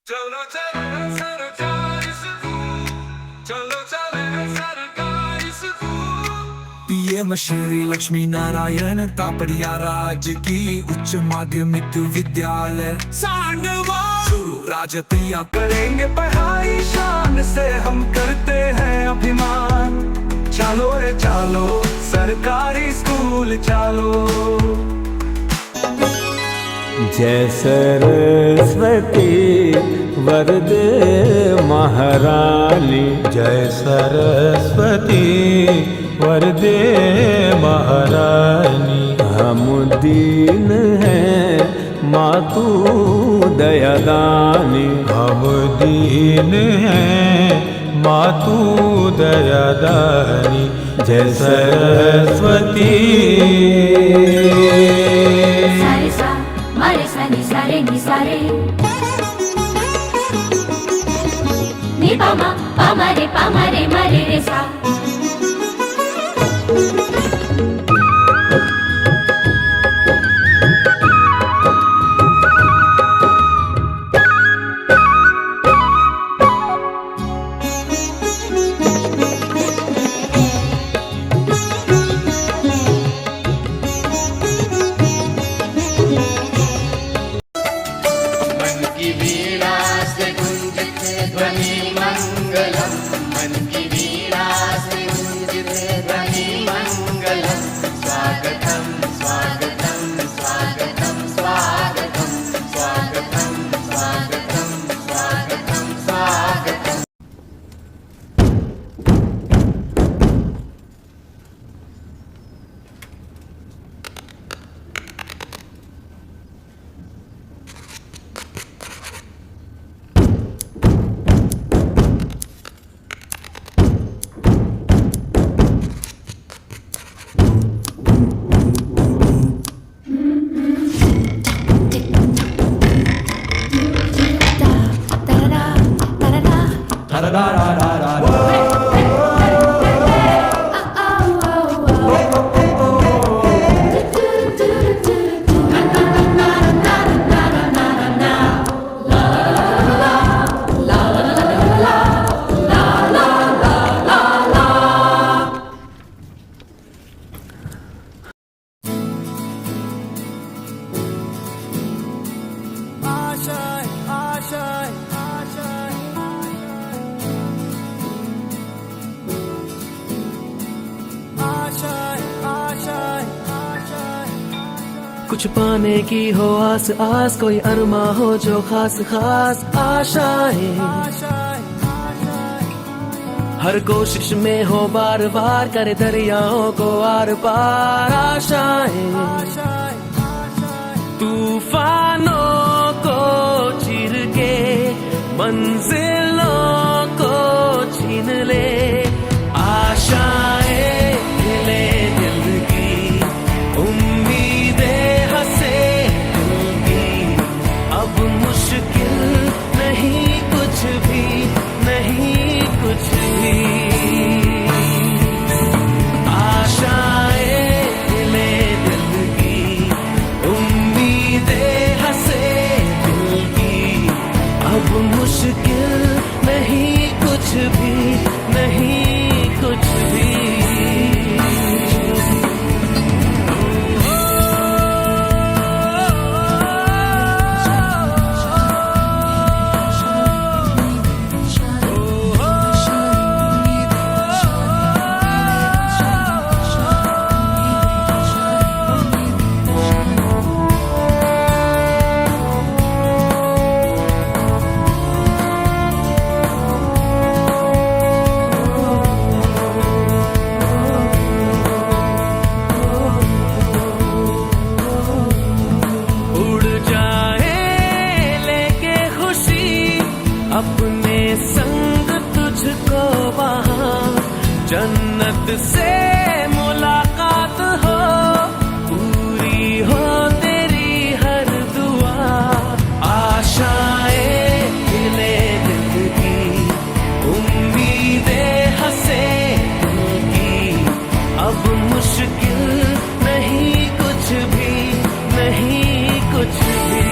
चलो चले सरकारी स्कूल, चलो चले सरकारी स्कूल। पीएम श्री लक्ष्मी नारायण तापड़िया राज्य की उच्च माध्यमिक विद्यालय सांगवा राजतिया करेंगे पढ़ाई शान से, हम करते हैं अभिमान। चलो रे चलो सरकारी स्कूल चलो। जय सरस्वती वरदे महारानी, जय सरस्वती वरदे महारानी। हम दीन हैं मातु दयादानी, हम दीन हैं मातु दयादानी। जय सरस्वती। सारे सा मारे सा नि सारे नि सारे नि पा मा रे मारे रे सा। कुछ पाने की हो आस आस, कोई अरमा हो जो खास खास आशाएं। हर कोशिश में हो बार बार, करे दरियाओं को आर पार आशाएं। तूफानों को चीर के मंजिलों को छीन ले आशाएं, खिले दिल की उम्मीदें हंसे दिल की। अब मुश्किल नहीं कुछ भी, नहीं कुछ भी। आशाएं खिले दिल की उम्मीदें हंसे दिल की। अब मुश्किल नहीं कुछ भी, नहीं कुछ भी। अपने संग तुझको वहाँ जन्नत से मुलाकात हो, पूरी हो तेरी हर दुआ। आशाएं खिले दिल की उम्मीदें हंसे दिल की। अब मुश्किल नहीं कुछ भी, नहीं कुछ भी।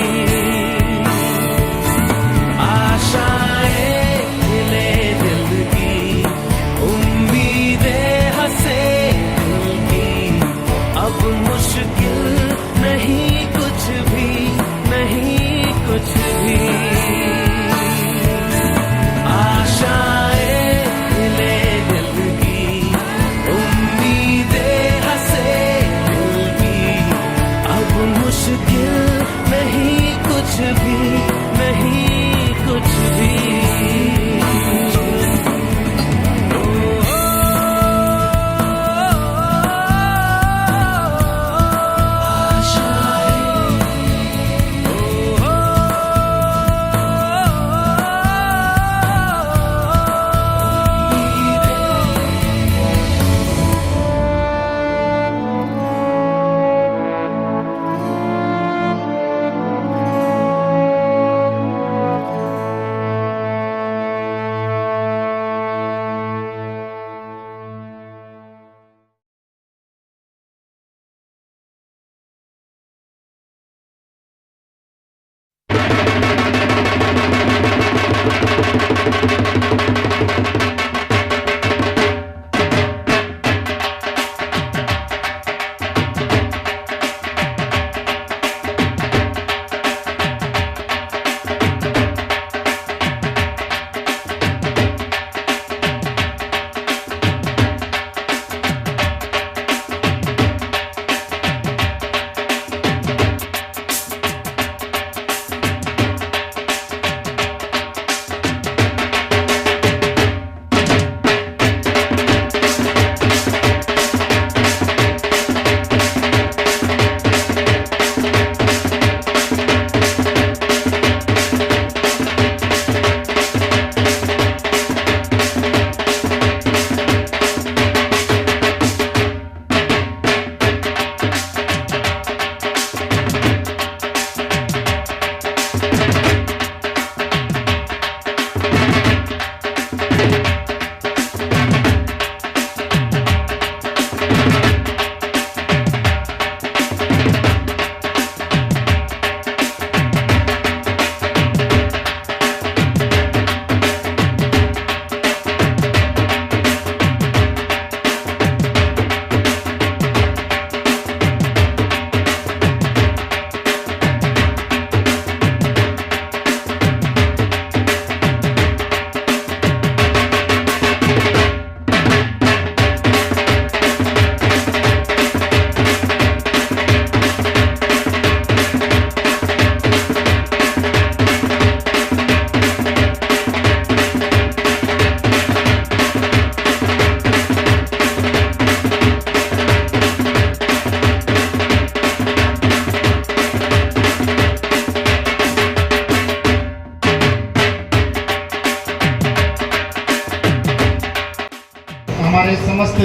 समस्त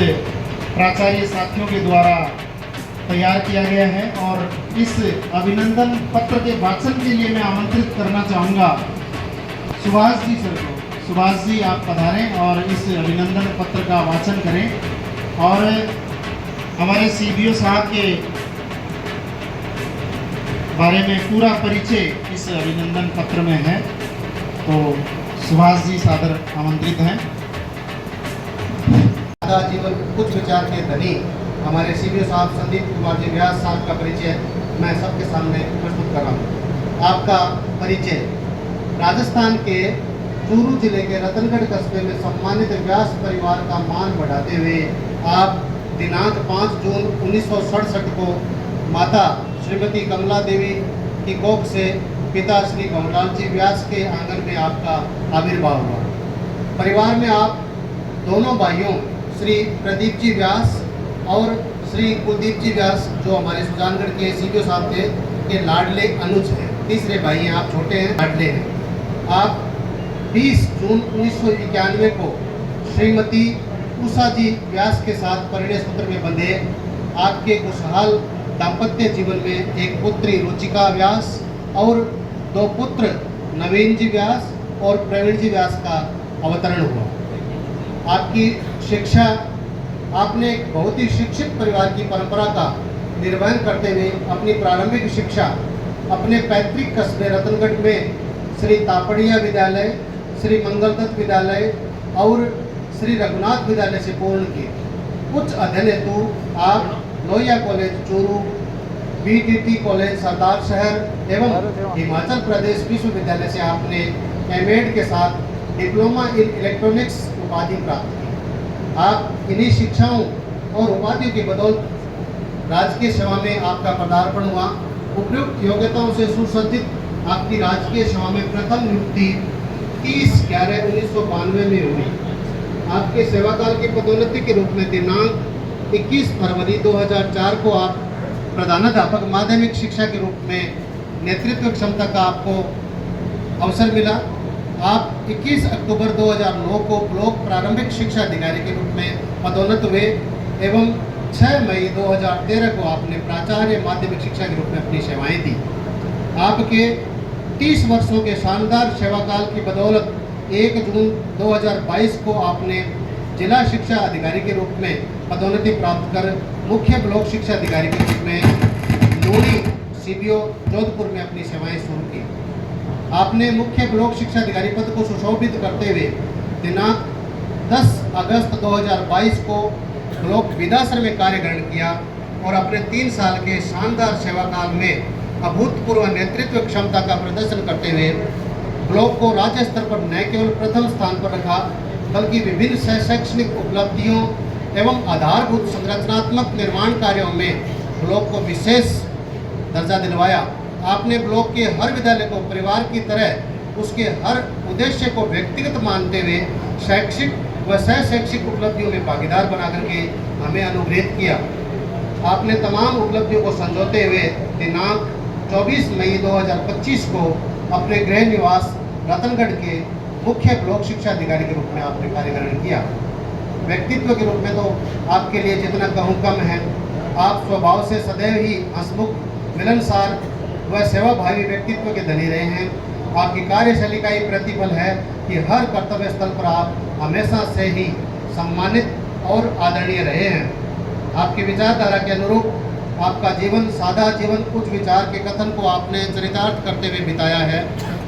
प्राचार्य साथियों के द्वारा तैयार किया गया है। और इस अभिनंदन पत्र के वाचन के लिए मैं आमंत्रित करना चाहूँगा सुभाष जी सर को। सुभाष जी आप पधारें और इस अभिनंदन पत्र का वाचन करें। और हमारे CBO साहब के बारे में पूरा परिचय इस अभिनंदन पत्र में है, तो सुभाष जी सादर आमंत्रित हैं। जीवन कुछ विचार के धनी हमारे CBO साहब संदीप कुमार जी व्यास साहब का परिचय मैं सबके सामने प्रस्तुत कर रहा हूँ। आपका परिचय राजस्थान के चूरू जिले के रतनगढ़ कस्बे में सम्मानित व्यास परिवार का मान बढ़ाते हुए आप दिनांक 5 जून 1967 को माता श्रीमती कमला देवी की कोख से पिता श्री गौरलाल जी व्यास के आंगन में आपका आविर्भाव हुआ। परिवार में आप दोनों भाइयों श्री प्रदीप जी व्यास और श्री कुलदीप जी व्यास जो हमारे सुजानगढ़ के CBO साहब थे के लाडले अनुज हैं। तीसरे भाई हैं, आप छोटे हैं, लाडले हैं। आप 20 जून 1991 को श्रीमती उषा जी व्यास के साथ परिणय सूत्र में बंधे। आपके खुशहाल दाम्पत्य जीवन में एक पुत्री रुचिका व्यास और 2 पुत्र नवीन जी व्यास और प्रवीण जी व्यास का अवतरण हुआ। आपकी शिक्षा, आपने एक बहुत ही शिक्षित परिवार की परंपरा का निर्वहन करते हुए अपनी प्रारंभिक शिक्षा अपने पैतृक कस्बे रतनगढ़ में श्री तापड़िया विद्यालय, श्री मंगलदत्त विद्यालय और श्री रघुनाथ विद्यालय से पूर्ण की। उच्च अध्ययन हेतु आप Lohia college Churu, BTT college Sardarshahar एवं हिमाचल प्रदेश विश्वविद्यालय से आपने M.Ed के साथ डिप्लोमा इन इलेक्ट्रॉनिक्स उपाधि प्राप्त की। आप इन्हीं शिक्षाओं और उपाधियों की बदौलत राजकीय सेवा में आपका पदार्पण हुआ। उपयुक्त योग्यताओं से सुसज्जित आपकी राजकीय सेवा में प्रथम नियुक्ति 30/11/1992 में हुई। आपके सेवाकाल की पदोन्नति के रूप में दिनांक 21 फरवरी 2004 को आप प्रधानाध्यापक माध्यमिक शिक्षा के रूप में नेतृत्व क्षमता का आपको अवसर मिला। आप 21 अक्टूबर 2009 को ब्लॉक प्रारंभिक शिक्षा अधिकारी के रूप में पदोन्नत हुए एवं 6 मई 2013 को आपने प्राचार्य माध्यमिक शिक्षा के रूप में अपनी सेवाएं दी। आपके 30 वर्षों के शानदार सेवाकाल की बदौलत 1 जून 2022 को आपने जिला शिक्षा अधिकारी के रूप में पदोन्नति प्राप्त कर मुख्य ब्लॉक शिक्षा अधिकारी के रूप में नूरी CBO जोधपुर में अपनी सेवाएं शुरू की। आपने मुख्य ब्लॉक शिक्षा अधिकारी पद को सुशोभित करते हुए दिनांक 10 अगस्त 2022 को ब्लॉक विदासर में कार्य ग्रहण किया और अपने 3 साल के शानदार सेवाकाल में अभूतपूर्व नेतृत्व क्षमता का प्रदर्शन करते हुए ब्लॉक को राज्य स्तर पर न केवल प्रथम स्थान पर रखा बल्कि विभिन्न शैक्षणिक उपलब्धियों एवं आधारभूत संरचनात्मक निर्माण कार्यों में ब्लॉक को विशेष दर्जा दिलवाया। आपने ब्लॉक के हर विद्यालय को परिवार की तरह उसके हर उद्देश्य को व्यक्तिगत मानते हुए शैक्षिक व सह शैक्षिक उपलब्धियों में भागीदार बना करके हमें अनुग्रहित किया। आपने तमाम उपलब्धियों को संजोते हुए दिनांक 24 मई 2025 को अपने गृह निवास रतनगढ़ के मुख्य ब्लॉक शिक्षा अधिकारी के रूप में आपने कार्य ग्रहण किया। व्यक्तित्व के रूप में तो आपके लिए जितना कहूँ कम है। आप स्वभाव से सदैव ही हंसमुख, मिलनसार व सेवाभावी व्यक्तित्व के धनी रहे हैं। आपकी कार्यशैली का ये प्रतिफल है कि हर कर्तव्य स्थल पर आप हमेशा से ही सम्मानित और आदरणीय रहे हैं। आपकी विचारधारा के अनुरूप आपका जीवन सादा जीवन उच्च विचार के कथन को आपने चरितार्थ करते हुए बिताया है।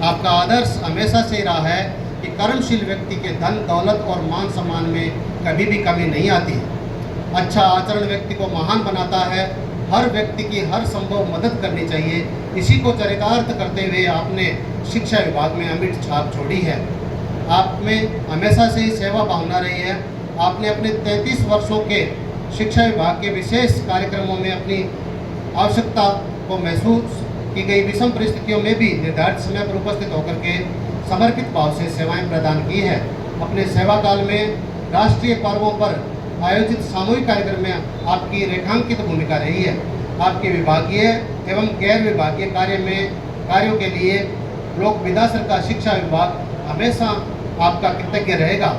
आपका आदर्श हमेशा से रहा है कि कर्मशील व्यक्ति के धन दौलत और मान सम्मान में कभी भी कमी नहीं आती। अच्छा आचरण व्यक्ति को महान बनाता है। हर व्यक्ति की हर संभव मदद करनी चाहिए। इसी को चरितार्थ करते हुए आपने शिक्षा विभाग में अमिट छाप छोड़ी है। आप में हमेशा से ही सेवा भावना रही है। आपने अपने 33 वर्षों के शिक्षा विभाग के विशेष कार्यक्रमों में अपनी आवश्यकता को महसूस की गई विषम परिस्थितियों में भी निर्धारित समय पर उपस्थित होकर के समर्पित भाव से सेवाएं प्रदान की है। अपने सेवा काल में राष्ट्रीय पर्वों पर आयोजित सामूहिक कार्यक्रम में आपकी रेखांकित भूमिका रही है। आपके विभागीय एवं गैर विभागीय कार्यों के लिए ब्लॉक विदासर का शिक्षा विभाग हमेशा आपका कृतज्ञ रहेगा।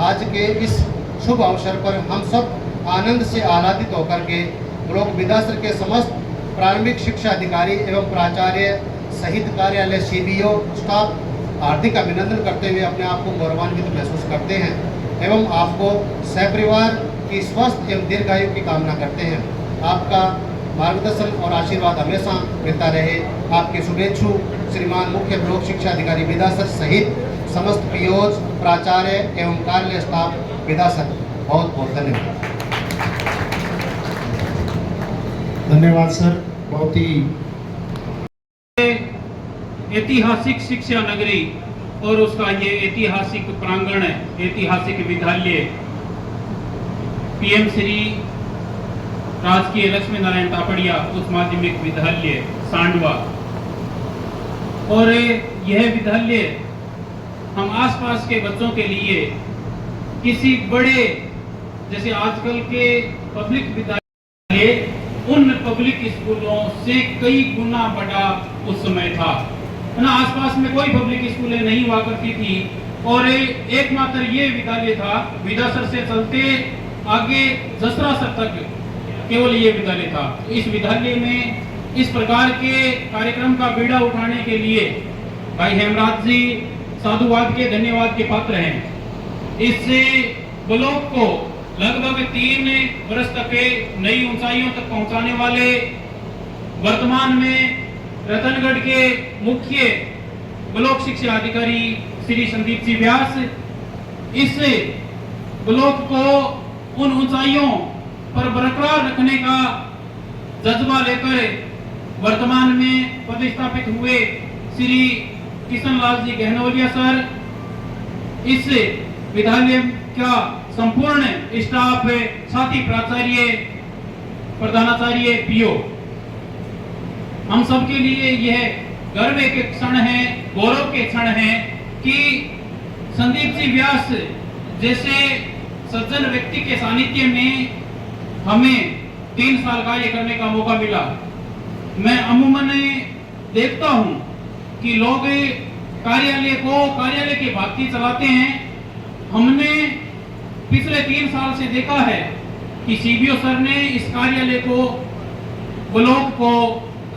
आज के इस शुभ अवसर पर हम सब आनंद से आह्लादित होकर के ब्लॉक विदासर के समस्त प्रारंभिक शिक्षा अधिकारी एवं प्राचार्य सहित कार्यालय CBO स्टाफ हार्दिक अभिनंदन करते हुए अपने आप को गौरवान्वित महसूस करते हैं एवं आपको सहपरिवार की स्वस्थ एवं दीर्घायु की कामना करते हैं। आपका मार्गदर्शन और आशीर्वाद हमेशा मिलता रहे। आपके शुभेच्छु श्रीमान मुख्य ब्लॉक शिक्षा अधिकारी विदासर सहित समस्त POs, प्राचार्य एवं कार्यालय स्टाफ विदासर, बहुत बहुत धन्यवाद। धन्यवाद सर, बहुत ही ऐतिहासिक शिक्षा नगरी और उसका ये ऐतिहासिक प्रांगण है, ऐतिहासिक विद्यालय PM श्री राजकीय लक्ष्मी नारायण तापड़िया उच्च माध्यमिक विद्यालय सांडवा। और यह विद्यालय हम आसपास के बच्चों के लिए किसी बड़े, जैसे आजकल के पब्लिक विद्यालय, उन पब्लिक स्कूलों से कई गुना बड़ा उस समय था ना। आसपास में कोई पब्लिक स्कूलें नहीं हुआ करती थी और एकमात्र ये विद्यालय था। विदासर से चलते आगे जसरासर तक केवल ये विद्यालय था। इस विद्यालय में इस प्रकार के कार्यक्रम का बीड़ा उठाने के लिए भाई हेमराज जी साधुवाद के, धन्यवाद के पात्र हैं। इससे ब्लॉक को लगभग 3 वर्ष तक नई ऊंचाइयों तक पहुंचाने वाले वर्तमान में रतनगढ़ के मुख्य ब्लॉक शिक्षा अधिकारी श्री संदीप जी व्यास इस ब्लॉक को उन ऊंचाइयों पर बरकरार रखने का जज्बा लेकर वर्तमान में पदस्थापित हुए श्री किशन लाल जी गहनोलिया सर, इस विद्यालय का संपूर्ण स्टाफ, साथी प्राचार्य, प्रधानाचार्य, PO, हम सबके लिए यह गर्व के क्षण है, गौरव के क्षण है कि संदीप जी व्यास जैसे सज्जन व्यक्ति के सानिध्य में हमें 3 साल कार्य करने का मौका मिला। मैं अमूमन देखता हूं कि लोग कार्यालय की भांति चलाते हैं। हमने पिछले 3 साल से देखा है कि CBO सर ने इस कार्यालय को, ब्लॉक को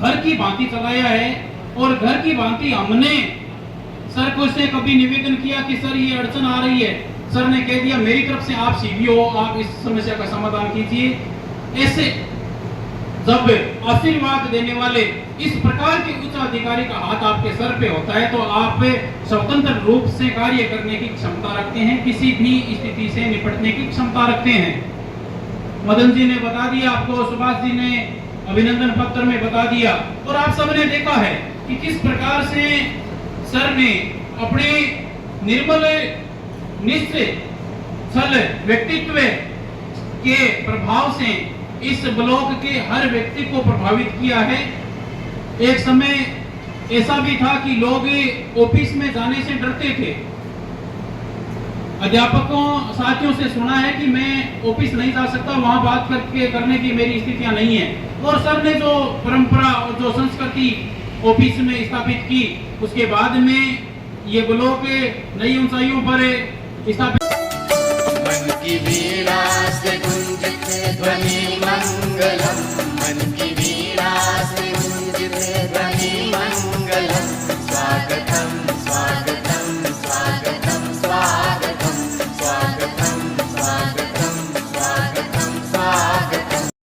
घर की भांति चलाया है और घर की भांति हमने सर को से कभी निवेदन किया कि सर ये अड़चन आ रही है, सर ने कह दिया मेरी तरफ से आप CBO, आप इस समस्या का समाधान कीजिए। ऐसे जब आशीर्वाद देने वाले इस प्रकार के उच्च अधिकारी का हाथ आपके सर पे होता है तो आप स्वतंत्र रूप से कार्य करने की क्षमता रखते हैं, किसी भी स्थिति से निपटने की क्षमता रखते हैं। मदन जी ने बता दिया आपको, सुभाष जी ने अभिनंदन पत्र में बता दिया और आप सबने देखा है कि किस प्रकार से सर ने अपने निर्मल निश्चय छल व्यक्तित्व के प्रभाव से इस ब्लॉक के हर व्यक्ति को प्रभावित किया है। एक समय ऐसा भी था कि लोग ऑफिस में जाने से डरते थे। अध्यापकों साथियों से सुना है कि मैं ऑफिस नहीं जा सकता, वहां बात करने की मेरी स्थितियां नहीं है। और सर ने जो परंपरा और जो संस्कृति ऑफिस में स्थापित की, उसके बाद में ये ब्लॉक नई ऊंचाइयों पर स्थापित। मन की वीणा